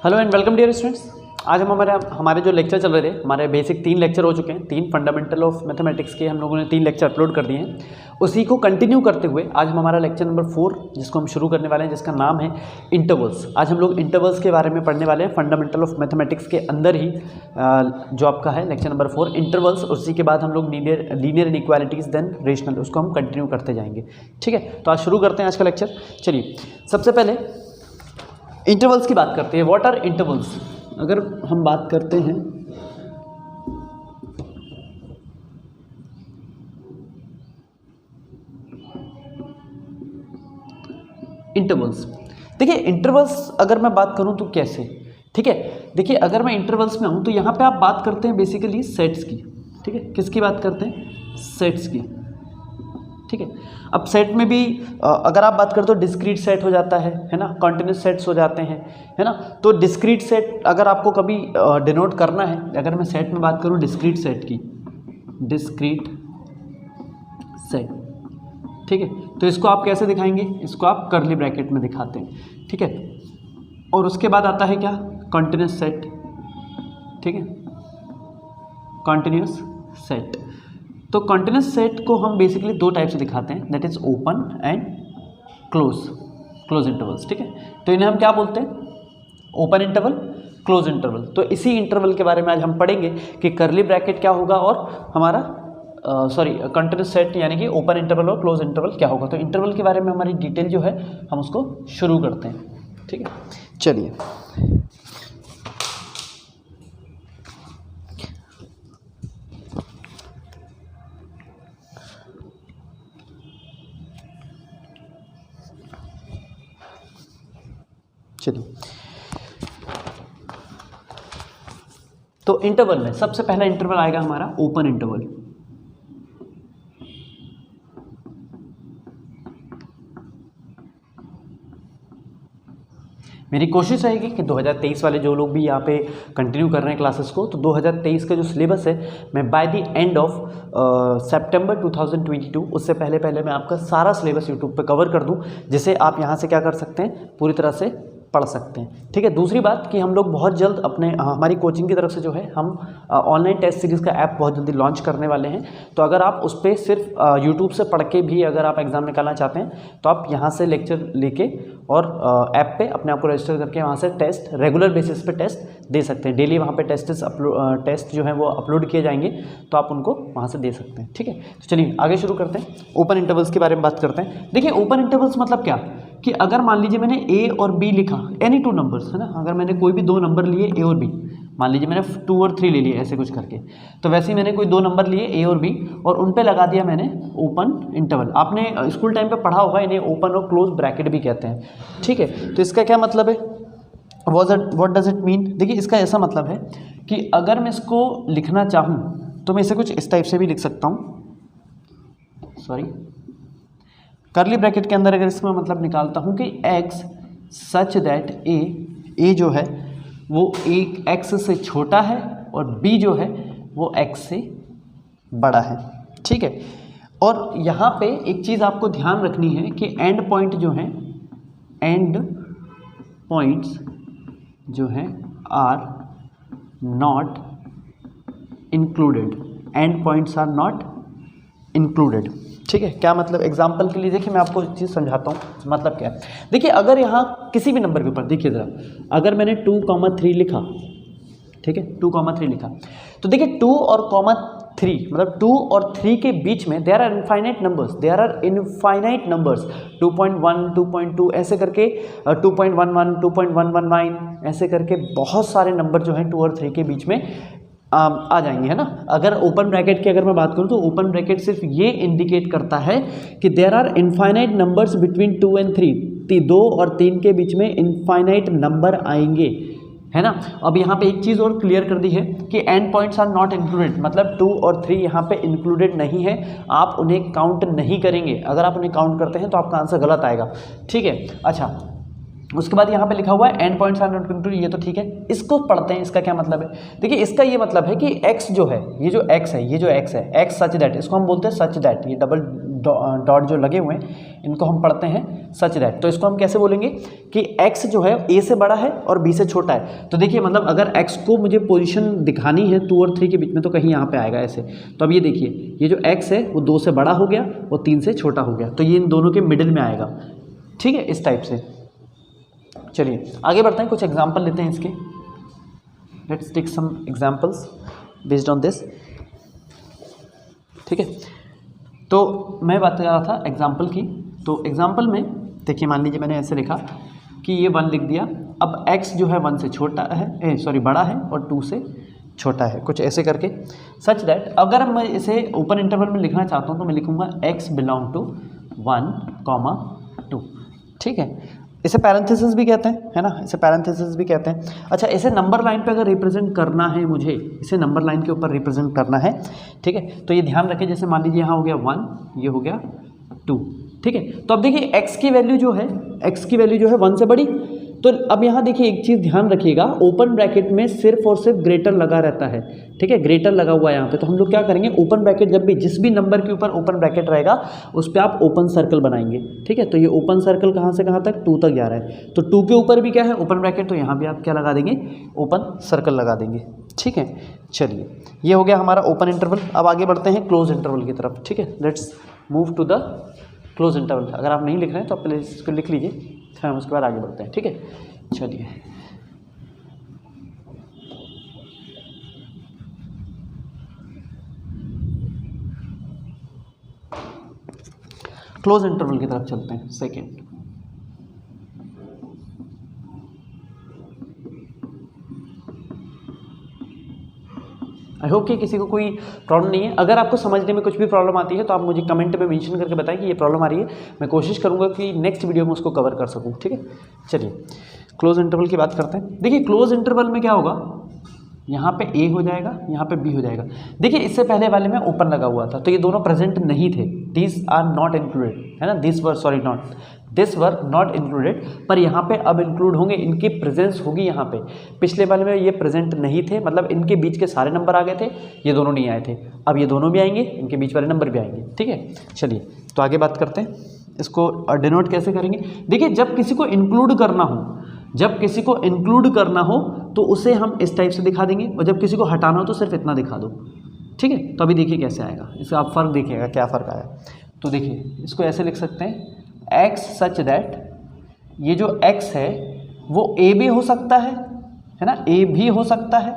Hello and welcome dear students. आज हम हमारे जो लेक्चर चल रहे थे, हमारे बेसिक 3 लेक्चर हो चुके हैं। 3 फंडामेंटल ऑफ मैथमेटिक्स के हम लोगों ने 3 लेक्चर अपलोड कर दिए हैं। उसी को कंटिन्यू करते हुए आज हमारा लेक्चर नंबर 4 जिसको हम शुरू करने वाले हैं, जिसका नाम है इंटरवल्स। आज हम लोग इंटरवल्स के बारे में पढ़ने वाले हैं फंडामेंटल ऑफ मैथमेटिक्स के अंदर ही जो आपका है लेक्चर नंबर 4 इंटरवल्स। उसी के बाद हम लोग लीनियर इनइक्वालिटीज़ देन रेशनल, उसको हम कंटिन्यू करते जाएंगे। ठीक है, तो आज शुरू करते हैं आज का लेक्चर। चलिए, सबसे पहले इंटरवल्स की बात करते हैं। What are intervals? अगर हम बात करते हैं इंटरवल्स, देखिए इंटरवल्स अगर मैं बात करूं तो कैसे, ठीक है। देखिए अगर मैं इंटरवल्स में आऊं तो यहां पे आप बात करते हैं बेसिकली सेट्स की, ठीक है। किसकी बात करते हैं? सेट्स की, ठीक है। अब सेट में भी अगर आप बात करते हो डिस्क्रीट सेट हो जाता है ना, कॉन्टिन्यूस सेट्स हो जाते हैं, है ना। तो डिस्क्रीट सेट अगर आपको कभी डिनोट करना है, अगर मैं सेट में बात करूं डिस्क्रीट सेट की, डिस्क्रीट सेट, ठीक है, तो इसको आप कैसे दिखाएंगे? इसको आप कर्ली ब्रैकेट में दिखाते हैं, ठीक है। और उसके बाद आता है क्या? कॉन्टिन्यूस सेट, ठीक है, कॉन्टिन्यूस सेट। तो कॉन्टिन्यूस सेट को हम बेसिकली 2 टाइप से दिखाते हैं, that is open and close intervals, ठीक है। तो इन्हें हम क्या बोलते हैं? Open interval, close interval. तो इसी इंटरवल के बारे में आज हम पढ़ेंगे कि कर्ली ब्रैकेट क्या होगा और हमारा कंटिन्यूस सेट यानी कि ओपन इंटरवल और क्लोज इंटरवल क्या होगा। तो इंटरवल के बारे में हमारी डिटेल जो है हम उसको शुरू करते हैं, ठीक है। चलिए, तो इंटरवल में सबसे पहला इंटरवल आएगा हमारा ओपन इंटरवल। मेरी कोशिश रहेगी कि 2023 वाले जो लोग भी यहाँ पे कंटिन्यू कर रहे हैं क्लासेस को, तो 2023 का जो सिलेबस है मैं बाय द एंड ऑफ सितंबर 2022 उससे पहले मैं आपका सारा सिलेबस यूट्यूब पे कवर कर दूं, जिसे आप यहाँ से क्या कर सकते हैं, पूरी तरह से पढ़ सकते हैं, ठीक है। दूसरी बात कि हम लोग बहुत जल्द हमारी कोचिंग की तरफ से जो है हम ऑनलाइन टेस्ट सीरीज़ का ऐप बहुत जल्दी लॉन्च करने वाले हैं। तो अगर आप उस पर सिर्फ यूट्यूब से पढ़ के भी अगर आप एग्ज़ाम निकालना चाहते हैं तो आप यहाँ से लेक्चर लेके और ऐप पे अपने आप को रजिस्टर करके वहाँ से टेस्ट रेगुलर बेसिस पे टेस्ट दे सकते हैं। डेली वहाँ पे टेस्ट जो है वो अपलोड किए जाएंगे, तो आप उनको वहाँ से दे सकते हैं, ठीक है। तो चलिए आगे शुरू करते हैं, ओपन इंटरवल्स के बारे में बात करते हैं। देखिए ओपन इंटरवल्स मतलब क्या कि अगर मान लीजिए मैंने ए और बी लिखा, एनी 2 नंबर्स, है ना, अगर मैंने कोई भी 2 नंबर लिए ए और बी, मान लीजिए मैंने 2 और 3 ले लिए ऐसे कुछ करके, तो वैसे ही मैंने कोई 2 नंबर लिए ए और बी और उन पे लगा दिया मैंने ओपन इंटरवल। आपने स्कूल टाइम पे पढ़ा होगा, इन्हें ओपन और क्लोज ब्रैकेट भी कहते हैं, ठीक है। तो इसका क्या मतलब है? What does it mean? देखिए इसका ऐसा मतलब है कि अगर मैं इसको लिखना चाहूँ तो मैं इसे कुछ इस टाइप से भी लिख सकता हूँ, कर्ली ब्रैकेट के अंदर अगर इसमें मतलब निकालता हूँ कि x सच दैट ए जो है वो x से छोटा है और b जो है वो x से बड़ा है, ठीक है। और यहाँ पे एक चीज़ आपको ध्यान रखनी है कि एंड पॉइंट जो है, एंड पॉइंट्स जो हैं are not included, end points are not included, ठीक है। क्या मतलब? एग्जाम्पल के लिए देखिए मैं आपको एक चीज़ समझाता हूँ, मतलब क्या है। देखिए अगर यहाँ किसी भी नंबर के ऊपर देखिए ज़रा, अगर मैंने 2,3 लिखा, ठीक है, 2,3 लिखा, तो देखिए 2 और 3 मतलब 2 और 3 के बीच में देयर आर इनफाइनाइट नंबर्स, 2.1, 2.2 ऐसे करके 2.11, 2.119 ऐसे करके बहुत सारे नंबर जो हैं 2 और 3 के बीच में आ जाएंगे, है ना। अगर ओपन ब्रैकेट की अगर मैं बात करूं तो ओपन ब्रैकेट सिर्फ ये इंडिकेट करता है कि there are infinite numbers between 2 and 3, 2 और 3 के बीच में इनफाइनाइट नंबर आएंगे, है ना। अब यहाँ पे एक चीज़ और क्लियर कर दी है कि end points are not included, मतलब 2 और 3 यहाँ पे इंक्लूडेड नहीं है, आप उन्हें काउंट नहीं करेंगे। अगर आप उन्हें काउंट करते हैं तो आपका आंसर गलत आएगा, ठीक है। अच्छा, उसके बाद यहाँ पे लिखा हुआ है end points are not included, ये तो ठीक है। इसको पढ़ते हैं, इसका क्या मतलब है। देखिए इसका ये मतलब है कि x जो है, ये जो x है, ये जो x है, x सच दैट, इसको हम बोलते हैं सच दैट। ये डबल डॉट जो लगे हुए हैं इनको हम पढ़ते हैं सच दैट। तो इसको हम कैसे बोलेंगे कि x जो है a से बड़ा है और b से छोटा है। तो देखिए मतलब अगर x को मुझे पोजीशन दिखानी है 2 और 3 के बीच में तो कहीं यहाँ पे आएगा ऐसे। तो अब ये देखिए ये जो x है वो 2 से बड़ा हो गया और 3 से छोटा हो गया, तो ये इन दोनों के मिडिल में आएगा। ठीक है, इस टाइप से। चलिए आगे बढ़ते हैं, कुछ एग्जाम्पल लेते हैं इसके। Let's take some examples based on this. ठीक है, तो मैं बात कर रहा था एग्जाम्पल की। तो एग्जाम्पल में देखिए मान लीजिए मैंने ऐसे लिखा कि ये 1 लिख दिया। अब x जो है 1 से छोटा है, बड़ा है और 2 से छोटा है, कुछ ऐसे करके। सच दैट अगर मैं इसे ओपन इंटरवल में लिखना चाहता हूँ तो मैं लिखूँगा x बिलोंग टू 1, 2। ठीक है, इसे पैरेंथेसिस भी कहते हैं, है ना, इसे पैरेंथेसिस भी कहते हैं। अच्छा, इसे नंबर लाइन पे अगर रिप्रेजेंट करना है मुझे, इसे नंबर लाइन के ऊपर रिप्रेजेंट करना है। ठीक है, तो ये ध्यान रखें, जैसे मान लीजिए यहाँ हो गया 1, ये हो गया 2। ठीक है, तो अब देखिए x की वैल्यू जो है, x की वैल्यू जो है 1 से बड़ी। तो अब यहाँ देखिए एक चीज़ ध्यान रखिएगा, ओपन ब्रैकेट में सिर्फ और सिर्फ ग्रेटर लगा रहता है। ठीक है, ग्रेटर लगा हुआ है यहाँ पे। तो हम लोग क्या करेंगे, ओपन ब्रैकेट जब भी जिस भी नंबर के ऊपर ओपन ब्रैकेट रहेगा उस पर आप ओपन सर्कल बनाएंगे। ठीक है, तो ये ओपन सर्कल कहाँ से कहाँ तक, 2 तक जा रहा है। तो 2 के ऊपर भी क्या है, ओपन ब्रैकेट, तो यहाँ भी आप क्या लगा देंगे, ओपन सर्कल लगा देंगे। ठीक है, चलिए ये हो गया हमारा ओपन इंटरवल। अब आगे बढ़ते हैं क्लोज इंटरवल की तरफ। ठीक है, let's move to the close interval. अगर आप नहीं लिख रहे हैं तो आप पहले इसको लिख लीजिए, फिर हम उसके बाद आगे बढ़ते हैं। ठीक है, चलिए क्लोज इंटरवल की तरफ चलते हैं। सेकेंड, आई होप कि किसी को कोई प्रॉब्लम नहीं है। अगर आपको समझने में कुछ भी प्रॉब्लम आती है तो आप मुझे कमेंट में मेंशन करके बताएं कि ये प्रॉब्लम आ रही है। मैं कोशिश करूंगा कि नेक्स्ट वीडियो में उसको कवर कर सकूं। ठीक है, चलिए क्लोज इंटरवल की बात करते हैं। देखिए क्लोज इंटरवल में क्या होगा, यहाँ पे a हो जाएगा, यहाँ पे b हो जाएगा। देखिए इससे पहले वाले में ओपन लगा हुआ था तो ये दोनों प्रेजेंट नहीं थे, दिस आर नॉट इंक्लूडेड, है ना, दिस वर नॉट इंक्लूडेड। पर यहाँ पे अब इंक्लूड होंगे, इनकी प्रेजेंस होगी यहाँ पे। पिछले वाले में ये प्रेजेंट नहीं थे, मतलब इनके बीच के सारे नंबर आ गए थे, ये दोनों नहीं आए थे। अब ये दोनों भी आएंगे, इनके बीच वाले नंबर भी आएंगे। ठीक है, चलिए तो आगे बात करते हैं, इसको डिनोट कैसे करेंगे। देखिए जब किसी को इंक्लूड करना हो, जब किसी को इंक्लूड करना हो तो उसे हम इस टाइप से दिखा देंगे, और जब किसी को हटाना हो तो सिर्फ इतना दिखा दो। ठीक है, तो अभी देखिए कैसे आएगा, इसका आप फ़र्क देखिएगा क्या फ़र्क आया। तो देखिए इसको ऐसे लिख सकते हैं, x सच दैट, ये जो x है वो a भी हो सकता है ना, a भी हो सकता है।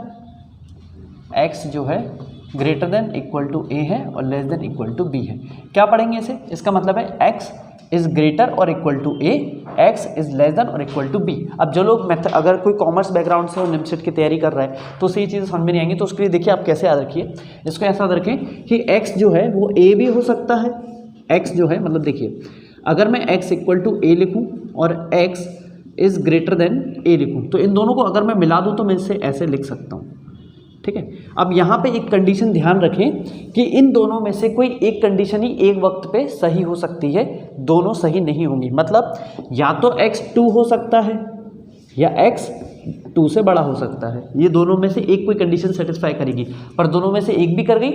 x जो है greater than equal to a है और less than equal to b है। क्या पढ़ेंगे इसे, इसका मतलब है x इज़ ग्रेटर और equal to a, x is less than और इक्वल टू b। अब जो लोग अगर कोई कॉमर्स बैकग्राउंड से और निमसेट की तैयारी कर रहा है तो सही चीज़ें समझ में नहीं आएंगी। तो उसके लिए देखिए आप कैसे याद रखिए, इसको ऐसा याद रखें कि x जो है वो a भी हो सकता है। x जो है मतलब देखिए अगर मैं x इक्वल टू a लिखूँ और x is greater than a लिखूँ तो इन दोनों को अगर मैं मिला दूँ तो मैं इसे ऐसे लिख सकता हूँ। ठीक है, अब यहाँ पे एक कंडीशन ध्यान रखें कि इन दोनों में से कोई एक कंडीशन ही एक वक्त पे सही हो सकती है, दोनों सही नहीं होंगी। मतलब या तो x 2 हो सकता है या x 2 से बड़ा हो सकता है, ये दोनों में से एक कोई कंडीशन सेटिस्फाई करेगी। पर दोनों में से एक भी कर गई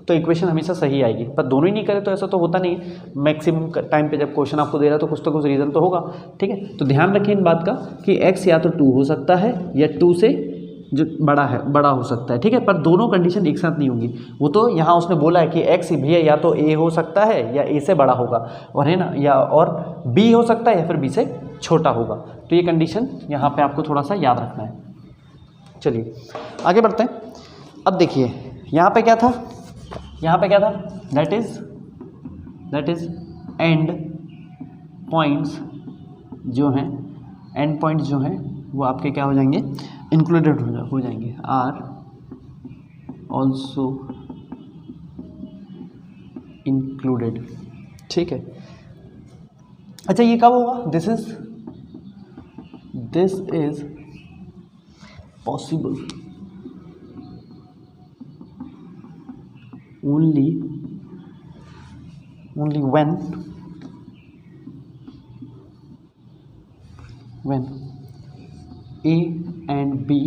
तो इक्वेशन हमेशा सही आएगी, पर दोनों ही नहीं करे तो ऐसा तो होता नहीं है। मैक्सिमम टाइम पे जब क्वेश्चन आपको दे रहा है तो कुछ रीज़न तो होगा। ठीक है, तो ध्यान रखें इन बात का कि x या तो 2 हो सकता है या 2 से जो बड़ा हो सकता है। ठीक है, पर दोनों कंडीशन एक साथ नहीं होंगी। वो तो यहाँ उसने बोला है कि x भी है, या तो a हो सकता है या a से बड़ा होगा, और है ना, या और b हो सकता है या फिर b से छोटा होगा। तो ये कंडीशन यहाँ पे आपको थोड़ा सा याद रखना है। चलिए आगे बढ़ते हैं। अब देखिए यहाँ पे क्या था, दैट इज़ एंड पॉइंट्स जो हैं, एंड पॉइंट्स जो हैं वो आपके क्या हो जाएंगे, इंक्लूडेड हो जाएंगे, आर ऑल्सो इंक्लूडेड। ठीक है, अच्छा ये कब होगा, this is possible only when A and be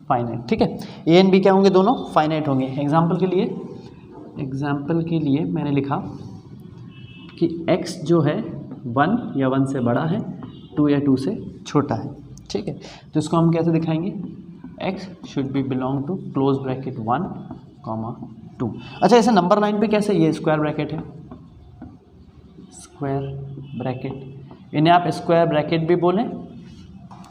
finite, ठीक है। ए एंड बी क्या होंगे, दोनों फाइनाइट होंगे। एग्जाम्पल के लिए मैंने लिखा कि x जो है 1 या 1 से बड़ा है, 2 या 2 से छोटा है, ठीक है। तो इसको हम कैसे दिखाएंगे, x should be belong to close bracket 1, 2। अच्छा, ऐसे नंबर लाइन पे कैसे, ये स्क्वायर ब्रैकेट है, स्क्वायर ब्रैकेट, इन्हें आप स्क्वायर ब्रैकेट भी बोलें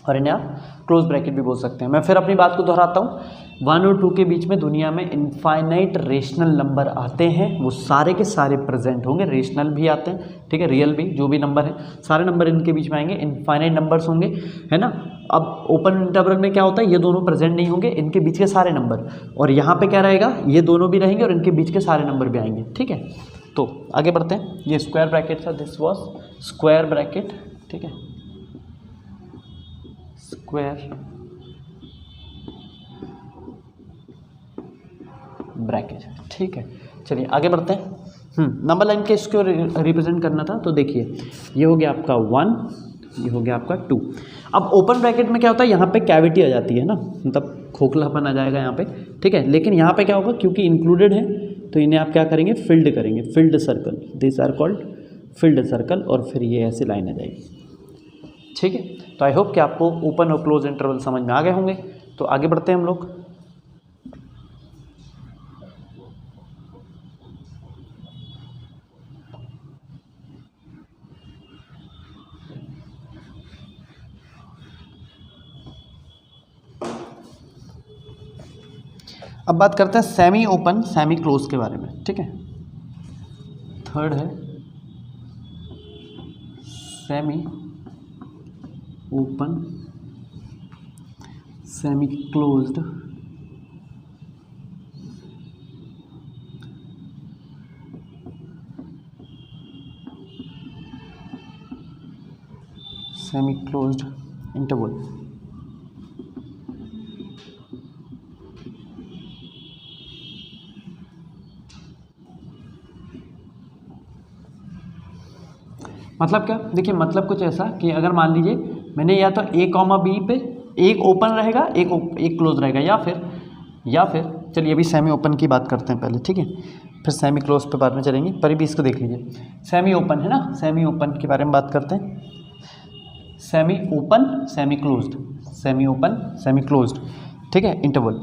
और इन्हें आप क्लोज ब्रैकेट भी बोल सकते हैं। मैं फिर अपनी बात को दोहराता हूँ, 1 और 2 के बीच में दुनिया में इनफाइनाइट रेशनल नंबर आते हैं, वो सारे के सारे प्रेजेंट होंगे, रेशनल भी आते हैं, ठीक है, रियल भी, जो भी नंबर है, सारे नंबर इनके बीच में आएंगे, इनफाइनाइट नंबर्स होंगे, है ना। अब ओपन इंटरवल में क्या होता है, ये दोनों प्रेजेंट नहीं होंगे, इनके बीच के सारे नंबर, और यहाँ पे क्या रहेगा, ये दोनों भी रहेंगे और इनके बीच के सारे नंबर भी आएंगे, ठीक है। तो आगे बढ़ते हैं, ये स्क्वायर ब्रैकेट था, दिस वॉज स्क्वायर ब्रैकेट, ठीक है, स्क्वायर ब्रैकेट, ठीक है। चलिए आगे बढ़ते हैं। नंबर लाइन के इसको रिप्रेजेंट करना था, तो देखिए ये हो गया आपका 1, ये हो गया आपका 2। अब ओपन ब्रैकेट में क्या होता है, यहाँ पे कैविटी आ जाती है ना, मतलब खोखलापन आ जाएगा यहाँ पे, ठीक है। लेकिन यहाँ पे क्या होगा, क्योंकि इंक्लूडेड है तो इन्हें आप क्या करेंगे, फिल्ड करेंगे, filled circle, this are called filled circle, और फिर ये ऐसी लाइन आ जाएगी, ठीक है। तो आई होप कि आपको ओपन और क्लोज इंटरवल समझ में आ गए होंगे। तो आगे बढ़ते हैं हम लोग। अब बात करते हैं सेमी ओपन सेमी क्लोज के बारे में, ठीक है। थर्ड है semi open semi closed semi closed interval. मतलब क्या, देखिए मतलब कुछ ऐसा कि अगर मान लीजिए मैंने या तो a कॉमा बी पे एक ओपन रहेगा, एक क्लोज रहेगा, या फिर चलिए अभी सेमी ओपन की बात करते हैं पहले, ठीक है, फिर सेमी क्लोज पे बाद में चलेंगे, पर भी इसको देख लीजिए। सेमी ओपन है ना, सेमी ओपन के बारे में बात करते हैं। Semi open semi closed, semi open semi closed, ठीक है, इंटरवल।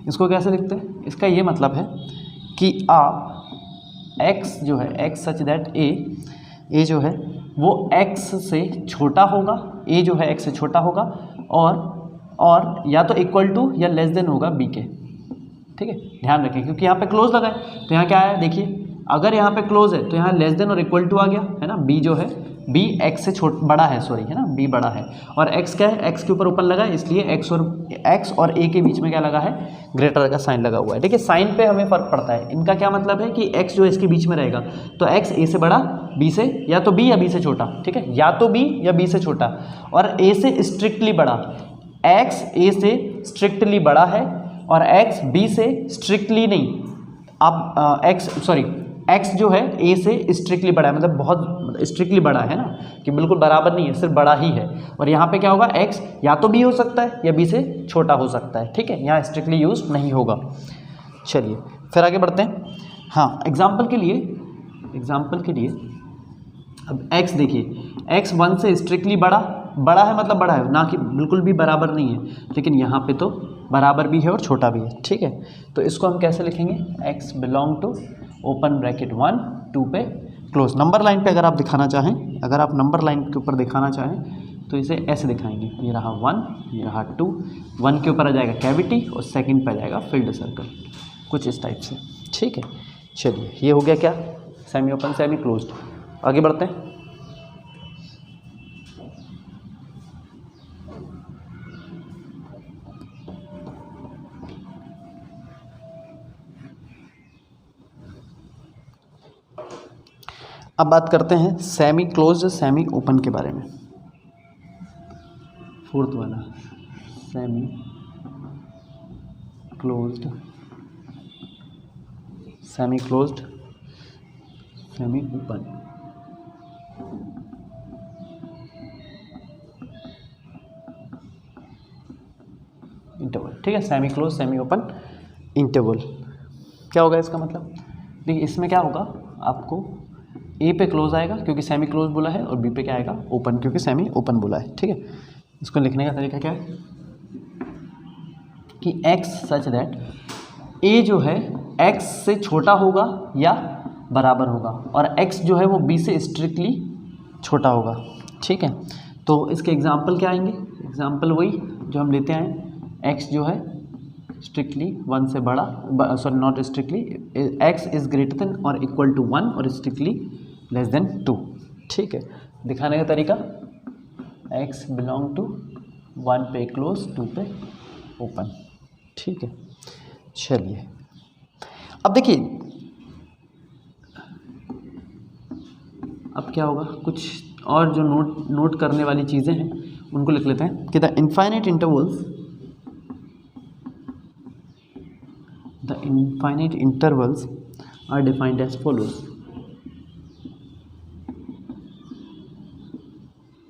इसको कैसे लिखते हैं, इसका ये मतलब है कि आप x जो है, x सच दैट a जो है वो x से छोटा होगा, a जो है x से छोटा होगा, और या तो इक्वल टू या लेस देन होगा b के, ठीक है। ध्यान रखें क्योंकि यहाँ पे क्लोज लगा है, तो यहाँ क्या आया, देखिए अगर यहाँ पे क्लोज है तो यहाँ लेस देन और इक्वल टू आ गया, है ना। b जो है, b x से बड़ा है, सॉरी, है ना, b बड़ा है, और x क्या है, x के ऊपर ओपन लगा है, इसलिए x और a के बीच में क्या लगा है, ग्रेटर का साइन लगा हुआ है। देखिए साइन पे हमें फ़र्क पड़ता है, इनका क्या मतलब है कि x जो है इसके बीच में रहेगा, तो x a से बड़ा, b से, या तो b या b से छोटा, ठीक है, या तो b या b से छोटा, और a से स्ट्रिक्टली बड़ा, x a से स्ट्रिक्टली बड़ा है और x b से स्ट्रिक्टली नहीं, आप x जो है a से स्ट्रिक्टली बड़ा है, मतलब बहुत स्ट्रिक्टली बड़ा है ना, कि बिल्कुल बराबर नहीं है, सिर्फ बड़ा ही है। और यहाँ पे क्या होगा, x या तो b हो सकता है या b से छोटा हो सकता है, ठीक है, यहाँ स्ट्रिक्टली यूज नहीं होगा। चलिए फिर आगे बढ़ते हैं। हाँ, एग्जाम्पल के लिए अब x देखिए, x 1 से स्ट्रिक्टली बड़ा है, मतलब बड़ा है ना, कि बिल्कुल भी बराबर नहीं है, लेकिन यहाँ पे तो बराबर भी है और छोटा भी है, ठीक है। तो इसको हम कैसे लिखेंगे, x belong to open bracket 1 2 पे क्लोज। नंबर लाइन पे अगर आप दिखाना चाहें, अगर आप नंबर लाइन के ऊपर दिखाना चाहें तो इसे ऐसे दिखाएंगे, ये रहा 1, ये रहा 2, 1 के ऊपर आ जाएगा कैविटी और सेकंड पे आ जाएगा फील्ड सर्कल, कुछ इस टाइप से, ठीक है। चलिए ये हो गया क्या, सेमी ओपन सेमी क्लोज्ड। आगे बढ़ते हैं। अब बात करते हैं सेमी क्लोज्ड सेमी ओपन के बारे में। फोर्थ वाला semi closed semi closed, semi open. Interval, ठीक है, semi close semi open interval. क्या होगा इसका मतलब? देखिए इसमें क्या होगा, आपको ए पे क्लोज आएगा क्योंकि सेमी क्लोज बोला है, और बी पे क्या आएगा, ओपन, क्योंकि सेमी ओपन बोला है। ठीक है, इसको लिखने का तरीका क्या है कि x सच दैट a जो है x से छोटा होगा या बराबर होगा, और x जो है वो b से स्ट्रिक्टली छोटा होगा। ठीक है, तो इसके एग्जाम्पल क्या आएंगे? एग्जाम्पल वही जो हम लेते हैं, x जो है स्ट्रिक्टली 1 से बड़ा, sorry not strictly, x is greater than और इक्वल टू 1 और स्ट्रिक्टली लेस देन 2। ठीक है, दिखाने का तरीका, x बिलोंग टू 1 पे क्लोज, 2 पे ओपन। ठीक है, चलिए अब देखिए, अब क्या होगा, कुछ और जो नोट करने वाली चीज़ें हैं उनको लिख लेते हैं कि the infinite intervals are defined as follows.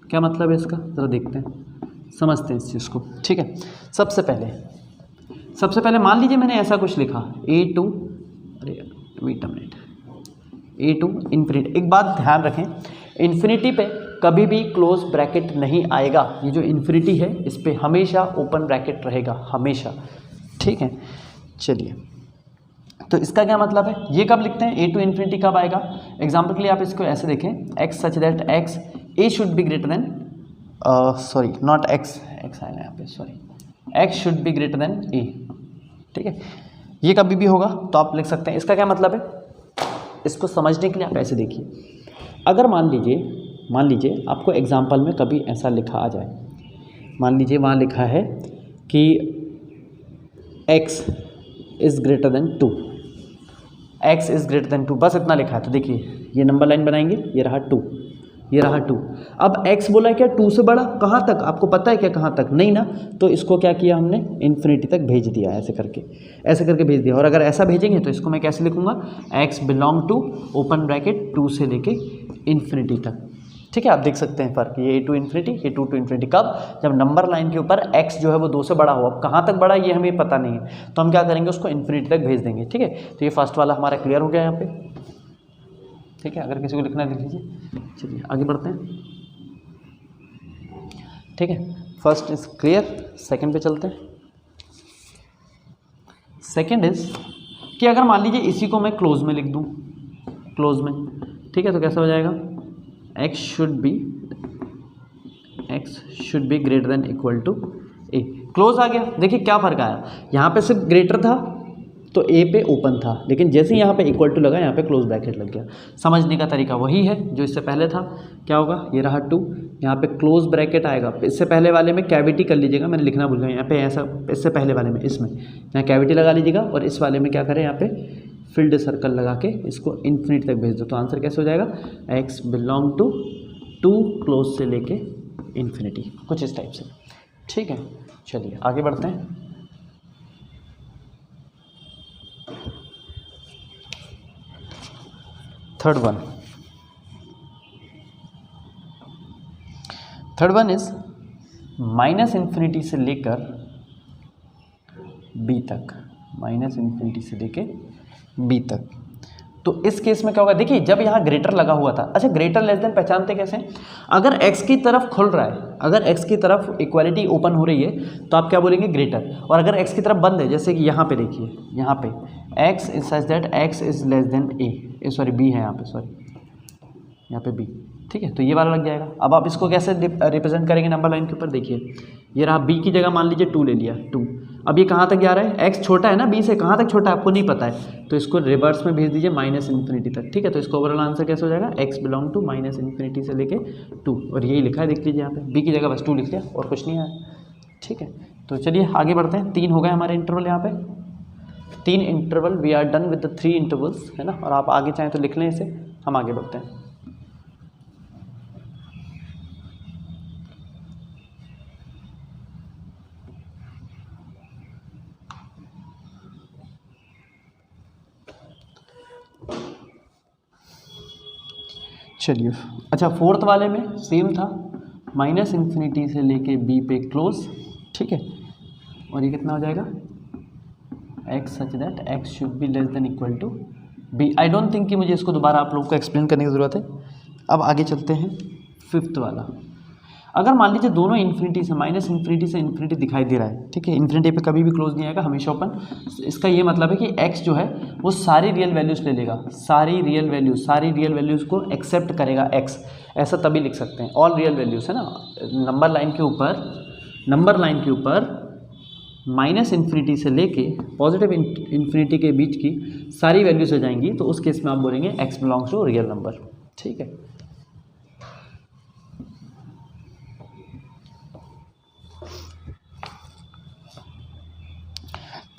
क्या मतलब है इसका, ज़रा देखते हैं, समझते हैं इस चीज़ को। ठीक है, सबसे पहले मान लीजिए मैंने ऐसा कुछ लिखा a2, अरे wait a minute, a2 infinity. एक बात ध्यान रखें, इन्फिनिटी पे कभी भी क्लोज ब्रैकेट नहीं आएगा। ये जो इन्फिनिटी है इस पे हमेशा ओपन ब्रैकेट रहेगा, हमेशा। ठीक है, चलिए, तो इसका क्या मतलब है, ये कब लिखते हैं, a2 इन्फिनिटी कब आएगा? एग्जाम्पल के लिए आप इसको ऐसे देखें, x such that x a should be greater then, sorry not x आएगा यहाँ पे, sorry, x should be greater then a। ठीक है, ये कभी भी होगा तो आप लिख सकते हैं। इसका क्या मतलब है, इसको समझने के लिए आप ऐसे देखिए, अगर मान लीजिए आपको एग्जाम्पल में कभी ऐसा लिखा आ जाए, मान लीजिए वहाँ लिखा है कि x is greater than 2, x is greater than 2, बस इतना लिखा है। तो देखिए ये नंबर लाइन बनाएंगे, ये रहा 2, ये रहा 2। अब x बोला क्या, 2 से बड़ा, कहाँ तक आपको पता है क्या, कहाँ तक? नहीं ना, तो इसको क्या किया हमने, इन्फिनिटी तक भेज दिया, ऐसे करके भेज दिया। और अगर ऐसा भेजेंगे तो इसको मैं कैसे लिखूंगा, x belong to open bracket 2 से लेके इन्फिनिटी तक। ठीक है, आप देख सकते हैं फ़र्क, ये a2 इन्फिनिटी, ये 2 टू इन्फिनिटी। कब? जब नंबर लाइन के ऊपर x जो है वो 2 से बड़ा हो। अब कहाँ तक बड़ा ये हमें पता नहीं है, तो हम क्या करेंगे, उसको इन्फिनिटी तक भेज देंगे। ठीक है, तो ये फर्स्ट वाला हमारा क्लियर हो गया यहाँ पे। ठीक है, अगर किसी को लिखना लिख लीजिए। चलिए आगे बढ़ते हैं। ठीक है, फर्स्ट इज क्लियर, सेकंड पे चलते हैं। सेकंड इज कि अगर मान लीजिए इसी को मैं क्लोज में लिख दूं, क्लोज में, ठीक है, तो कैसा हो जाएगा, x should be greater than equal to a। Close आ गया। देखिए क्या फ़र्क आया, यहाँ पे सिर्फ ग्रेटर था तो a पे ओपन था, लेकिन जैसे ही यहाँ पे इक्वल टू लगा, यहाँ पे क्लोज ब्रैकेट लग गया। समझने का तरीका वही है जो इससे पहले था। क्या होगा, ये रहा 2, यहाँ पे क्लोज ब्रैकेट आएगा। इससे पहले वाले में कैविटी कर लीजिएगा, मैंने लिखना भूल गया यहाँ पे, ऐसा इससे पहले वाले में, इसमें यहाँ कैविटी लगा लीजिएगा, और इस वाले में क्या करें, यहाँ पे फील्ड सर्कल लगा के इसको इन्फिनिटी तक भेज दो। तो आंसर कैसे हो जाएगा, x बिलोंग टू 2 क्लोज से लेके इन्फिनिटी, कुछ इस टाइप से। ठीक है, चलिए आगे बढ़ते हैं। Third one is minus infinity से लेकर b तक, माइनस इन्फिनिटी से लेके b तक। तो इस केस में क्या होगा, देखिए जब यहाँ ग्रेटर लगा हुआ था, अच्छा ग्रेटर लेस देन पहचानते कैसे, अगर x की तरफ खुल रहा है, अगर x की तरफ इक्वालिटी ओपन हो रही है तो आप क्या बोलेंगे, ग्रेटर। और अगर x की तरफ बंद है, जैसे कि यहाँ पे देखिए, यहाँ पे x is such that x is less than a, sorry b है यहाँ पे, सॉरी यहाँ पे b। ठीक है, तो ये वाला लग जाएगा। अब आप इसको कैसे रिप्रेजेंट करेंगे नंबर लाइन के ऊपर, देखिए ये रहा, b की जगह मान लीजिए 2 ले लिया, 2। अब ये कहाँ तक जा रहा है, x छोटा है ना b से, कहाँ तक छोटा है आपको नहीं पता है, तो इसको रिवर्स में भेज दीजिए माइनस इन्फिनिटी तक। ठीक है, तो इसका ओवरऑल आंसर कैसे हो जाएगा, x belong to minus infinity से लेके 2, और यही लिखा है, देख लीजिए यहाँ पे, b की जगह बस 2 लिख लिया और कुछ नहीं आया। ठीक है, तो चलिए आगे बढ़ते हैं। 3 हो गए हमारे इंटरवल, यहाँ पे 3 interval, we are done with the 3 intervals, है ना। और आप आगे चाहें तो लिख लें इसे, हम आगे बढ़ते हैं। चलिए, अच्छा फोर्थ वाले में सेम था, माइनस इन्फिनिटी से लेके बी पे क्लोज, ठीक है, और ये कितना हो जाएगा, x such that x should be less than equal to b. I don't think कि मुझे इसको दोबारा आप लोगों को एक्सप्लेन करने की ज़रूरत है। अब आगे चलते हैं फिफ्थ वाला। अगर मान लीजिए दोनों इन्फिनिटी से, माइनस इन्फिनिटी से इन्फिनिटी दिखाई दे रहा है, ठीक है, इन्फिनिटी पे कभी भी क्लोज नहीं आएगा, हमेशा ओपन। इसका ये मतलब है कि x जो है वो सारी रियल वैल्यूज़ ले लेगा, सारी रियल वैल्यूज़ को एक्सेप्ट करेगा x। ऐसा तभी लिख सकते हैं, ऑल रियल वैल्यूज़ है ना, नंबर लाइन के ऊपर माइनस इन्फिनिटी से लेके पॉजिटिव इन्फिनिटी के बीच की सारी वैल्यूज आ जाएंगी, तो उस केस में आप बोलेंगे x belongs to real number, ठीक है।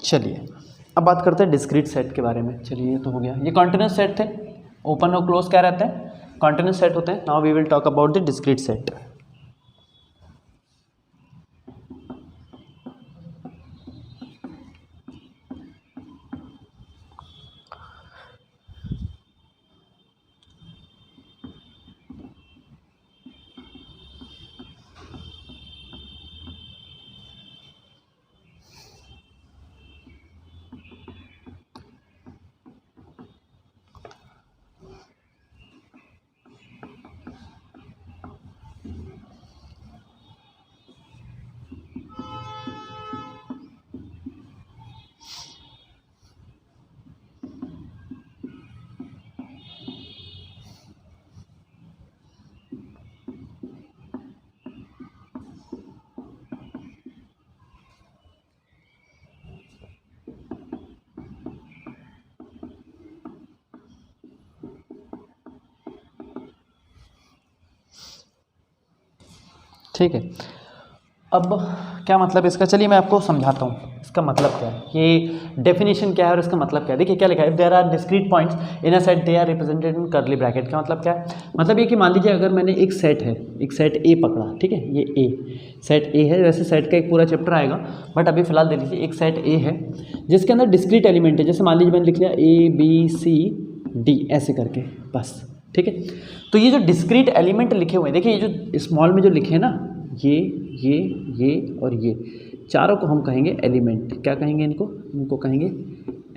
चलिए अब बात करते हैं डिस्क्रीट सेट के बारे में। चलिए ये तो हो गया, ये कॉन्टिन्यूस सेट थे, ओपन और क्लोज क्या रहते हैं, कॉन्टिन्यूस सेट होते हैं। Now we will talk about the discrete set. ठीक है, अब क्या मतलब इसका, चलिए मैं आपको समझाता हूँ इसका मतलब क्या है, ये डेफिनेशन क्या है और इसका मतलब क्या है। देखिए क्या लिखा है, there are discrete points in a set, they are represented in curly bracket. का मतलब क्या है, मतलब ये कि मान लीजिए अगर मैंने एक सेट ए पकड़ा, ठीक है, ये ए सेट ए है, वैसे सेट का एक पूरा चैप्टर आएगा, बट अभी फिलहाल दे लीजिए एक सेट ए है जिसके अंदर डिस्क्रीट एलिमेंट है। जैसे मान लीजिए मैंने लिख लिया ए बी सी डी ऐसे करके, बस, ठीक है। तो ये जो डिस्क्रीट एलिमेंट लिखे हुए हैं, देखिए ये जो स्मॉल में जो लिखे हैं ना, ये और ये चारों को हम कहेंगे एलिमेंट। क्या कहेंगे इनको कहेंगे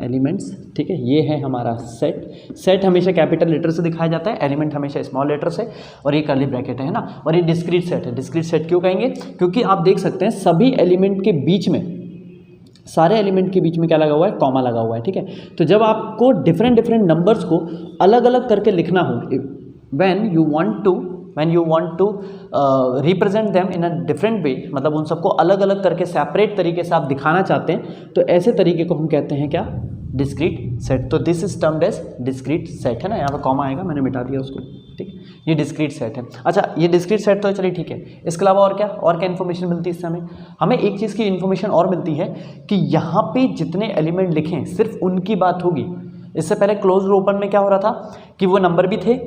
एलिमेंट्स, ठीक है। ये है हमारा सेट हमेशा कैपिटल लेटर से दिखाया जाता है, एलिमेंट हमेशा स्मॉल लेटर से, और ये कर्ली ब्रैकेट है ना। और ये डिस्क्रीट सेट है। डिस्क्रीट सेट क्यों कहेंगे, क्योंकि आप देख सकते हैं सभी एलिमेंट के बीच में, सारे एलिमेंट के बीच में क्या लगा हुआ है, कॉमा लगा हुआ है, ठीक है। तो जब आपको डिफरेंट नंबर्स को अलग अलग करके लिखना हो, when you want to represent them in a different way, मतलब उन सबको अलग अलग करके सेपरेट तरीके से आप दिखाना चाहते हैं, तो ऐसे तरीके को हम कहते हैं क्या, डिस्क्रीट सेट। तो this is termed as discrete set, है ना। यहाँ पे कॉमा आएगा, मैंने मिटा दिया उसको, ठीक है। ये डिस्क्रीट सेट है। अच्छा, ये डिस्क्रीट सेट तो चलिए ठीक है। इसके अलावा और क्या इन्फॉर्मेशन मिलती है इससे हमें एक चीज़ की इन्फॉर्मेशन और मिलती है कि यहाँ पे जितने एलिमेंट लिखे सिर्फ उनकी बात होगी। इससे पहले क्लोज और ओपन में क्या हो रहा था कि वो नंबर भी थे,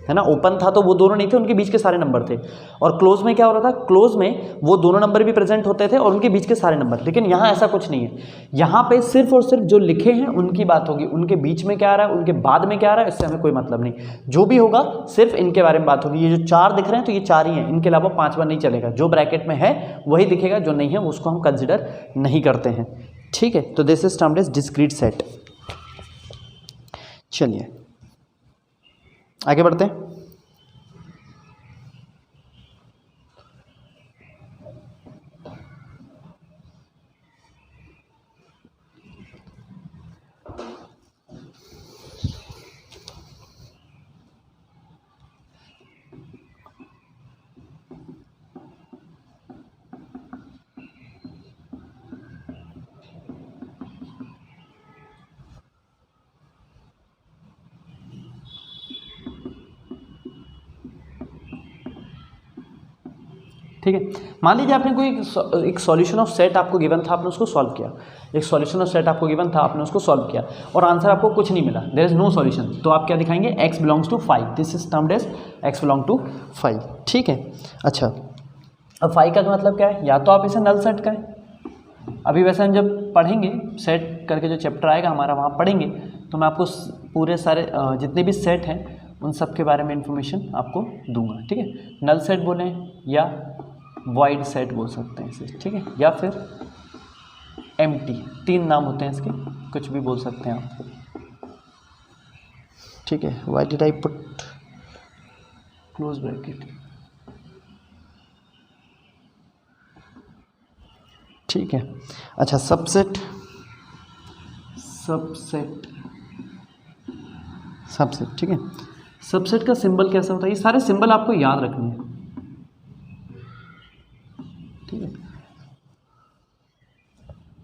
है ना, ओपन था तो वो दोनों नहीं थे, उनके बीच के सारे नंबर थे। और क्लोज में क्या हो रहा था, क्लोज में वो दोनों नंबर भी प्रेजेंट होते थे और उनके बीच के सारे नंबर। लेकिन यहाँ ऐसा कुछ नहीं है, यहाँ पे सिर्फ और सिर्फ जो लिखे हैं उनकी बात होगी। उनके बीच में क्या आ रहा है, उनके बाद में क्या आ रहा है, इससे हमें कोई मतलब नहीं। जो भी होगा सिर्फ इनके बारे में बात होगी। ये जो चार दिख रहे हैं तो ये चार ही हैं, इनके अलावा पांचवा नहीं चलेगा। जो ब्रैकेट में है वही दिखेगा, जो नहीं है उसको हम कंसिडर नहीं करते हैं, ठीक है। तो this is termed as discrete set. चलिए आगे बढ़ते हैं। ठीक है, मान लीजिए आपने कोई एक सॉल्यूशन ऑफ सेट आपको गिवन था, आपने उसको सॉल्व किया। एक सॉल्यूशन ऑफ सेट आपको गिवन था, आपने उसको सॉल्व किया और आंसर आपको कुछ नहीं मिला, देयर इज नो सॉल्यूशन। तो आप क्या दिखाएंगे, x belongs to 5। This is termed as x belong to 5, ठीक है। अच्छा, अब 5 का मतलब क्या है, या तो आप इसे नल सेट करें। अभी वैसे हम जब पढ़ेंगे सेट करके जो चैप्टर आएगा हमारा, वहाँ पढ़ेंगे तो मैं आपको पूरे सारे जितने भी सेट हैं उन सब के बारे में इंफॉर्मेशन आपको दूंगा, ठीक है। नल सेट बोलें या वाइड सेट बोल सकते हैं इसे, ठीक है, या फिर एम्प्टी, 3 नाम होते हैं इसके, कुछ भी बोल सकते हैं आप, ठीक है। Why did I put close bracket, ठीक है। अच्छा, सबसेट ठीक है। सबसेट का सिंबल कैसा होता है, ये सारे सिंबल आपको याद रखने हैं, ठीक है।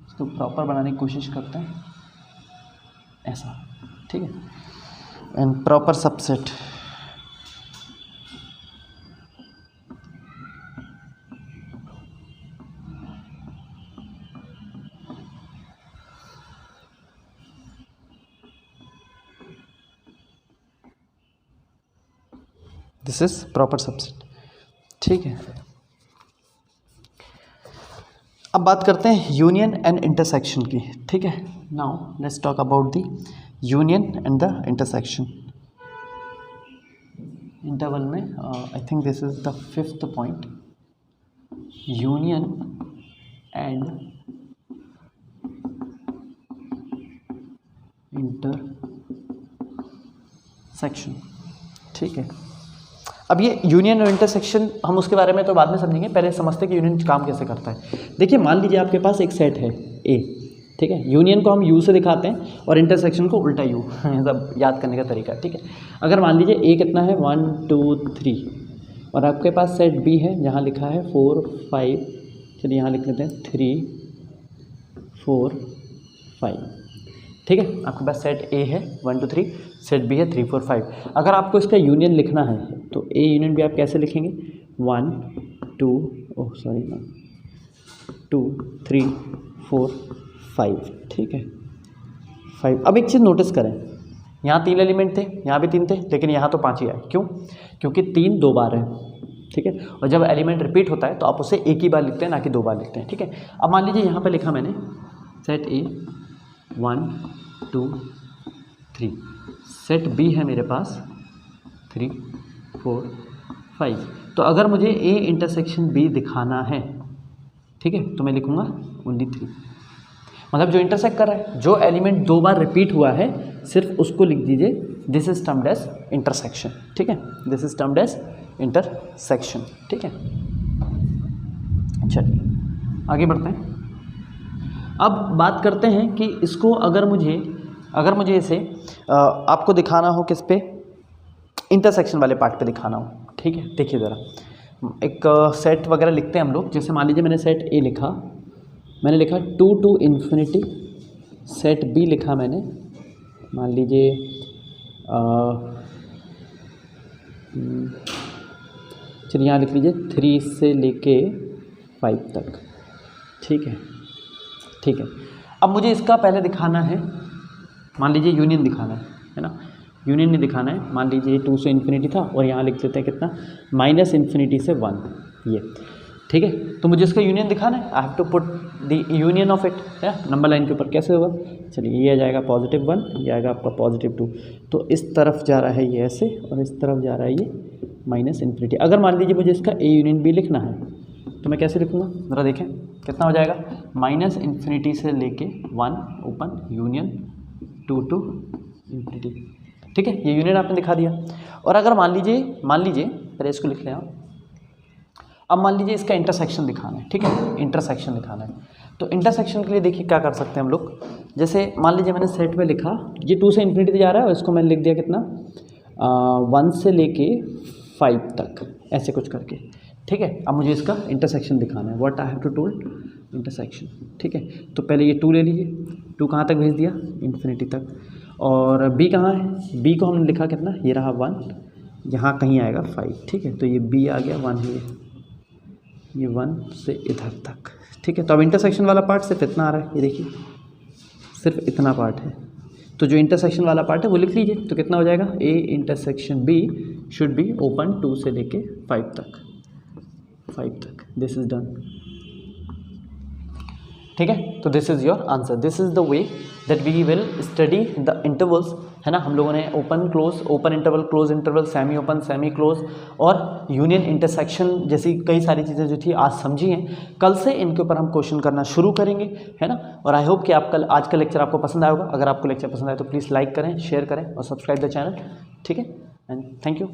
इसको प्रॉपर बनाने की कोशिश करते हैं ऐसा, ठीक है। And proper subset, this is proper subset, ठीक है। अब बात करते हैं यूनियन एंड इंटरसेक्शन की, ठीक है। Now let's talk about the union and the intersection. Interval में I think this is the 5th point, union and intersection, ठीक है। अब ये यूनियन और इंटरसेक्शन हम उसके बारे में तो बाद में समझेंगे, पहले समझते हैं कि यूनियन काम कैसे करता है। देखिए, मान लीजिए आपके पास एक सेट है ए, ठीक है। यूनियन को हम यू से दिखाते हैं और इंटरसेक्शन को उल्टा यू, सब याद करने का तरीका, ठीक है। अगर मान लीजिए ए कितना है 1 2 3 और आपके पास सेट बी है जहाँ लिखा है 4 5, चलिए यहाँ लिख लेते हैं 3 4 5, ठीक है। आपके पास सेट ए है 1 2 3, सेट बी है 3 4 5। अगर आपको इसका यूनियन लिखना है तो ए यूनियन बी आप कैसे लिखेंगे, 1 2 2 3 4 5, ठीक है 5। अब एक चीज़ नोटिस करें, यहाँ 3 एलिमेंट थे, यहाँ भी 3 थे, लेकिन यहाँ तो 5 ही आए, क्यों? क्योंकि 3 2 बार है, ठीक है। और जब एलिमेंट रिपीट होता है तो आप उसे एक ही बार लिखते हैं, ना कि 2 बार लिखते हैं, ठीक है। अब मान लीजिए यहाँ पे लिखा मैंने सेट ए 1 2 3, सेट बी है मेरे पास 3 4 5। तो अगर मुझे ए इंटरसेक्शन बी दिखाना है, ठीक है, तो मैं लिखूँगा ओनली 3, मतलब जो इंटरसेक्ट कर रहा है, जो एलिमेंट 2 बार रिपीट हुआ है सिर्फ उसको लिख दीजिए, this is termed as intersection, ठीक है, this is termed as intersection, ठीक है। चलिए आगे बढ़ते हैं। अब बात करते हैं कि इसको अगर मुझे इसे आपको दिखाना हो किस पे, इंटरसेक्शन वाले पार्ट पे दिखाना हो, ठीक है। देखिए ज़रा, एक सेट वगैरह लिखते हैं हम लोग, जैसे मान लीजिए मैंने सेट ए लिखा, मैंने लिखा 2 to इन्फिनिटी, सेट बी लिखा मैंने, मान लीजिए चलिए यहाँ लिख लीजिए 3 से लेके 5 तक, ठीक है, ठीक है। अब मुझे इसका पहले दिखाना है, मान लीजिए यूनियन दिखाना है ना, यूनियन नहीं दिखाना है। मान लीजिए 2 से इन्फिनिटी था और यहाँ लिख देते हैं कितना, -इन्फिनिटी से 1, ये, ठीक है। तो मुझे इसका यूनियन दिखाना है, I have to put the union of it, है नंबर लाइन के ऊपर। कैसे होगा, चलिए ये आ जाएगा +1, ये आएगा आपका +2। तो इस तरफ जा रहा है ये ऐसे और इस तरफ जा रहा है ये -इन्फिनिटी। अगर मान लीजिए मुझे इसका ए यूनियन बी लिखना है तो मैं कैसे लिखूँगा, ज़रा देखें कितना हो जाएगा, -इन्फिनिटी से लेके 1 ओपन यूनियन 2 to इन्फिनिटी, ठीक है। ये यूनियन आपने दिखा दिया। और अगर मान लीजिए पहले इसको लिख लें आप, अब मान लीजिए इसका इंटरसेक्शन दिखाना है, ठीक है, इंटरसेक्शन दिखाना है। तो इंटरसेक्शन के लिए देखिए क्या कर सकते हैं हम लोग, जैसे मान लीजिए मैंने सेट में लिखा ये 2 से इन्फिनिटी जा रहा है और इसको मैंने लिख दिया कितना 1 से लेके 5 तक, ऐसे कुछ करके, ठीक है। अब मुझे इसका इंटरसेक्शन दिखाना है, what I have to told, intersection, ठीक है। तो पहले ये 2 ले लीजिए, 2 कहाँ तक भेज दिया, इन्फिनिटी तक। और बी कहाँ है, बी को हमने लिखा कितना, ये रहा 1, यहाँ कहीं आएगा 5, ठीक है। तो ये बी आ गया 1 ही है, ये 1 से इधर तक, ठीक है। तो अब इंटरसेक्शन वाला पार्ट सिर्फ इतना आ रहा है, ये देखिए सिर्फ इतना पार्ट है। तो जो इंटरसेक्शन वाला पार्ट है वो लिख लीजिए, तो कितना हो जाएगा, A intersection B should be open 2 से लेके 5 तक, दिस इज डन। ठीक है। तो this is your answer, this is the way that we will study the intervals, है ना। हम लोगों ने open close, open interval, close interval, semi open, semi close और यूनियन इंटरसेक्शन जैसी कई सारी चीज़ें जो थी आज समझी हैं। कल से इनके ऊपर हम क्वेश्चन करना शुरू करेंगे, है ना। और आई होप कि आज का लेक्चर आपको पसंद आएगा। अगर आपको लेक्चर पसंद आए तो प्लीज़ लाइक करें, शेयर करें और सब्सक्राइब द चैनल, ठीक है। And thank you.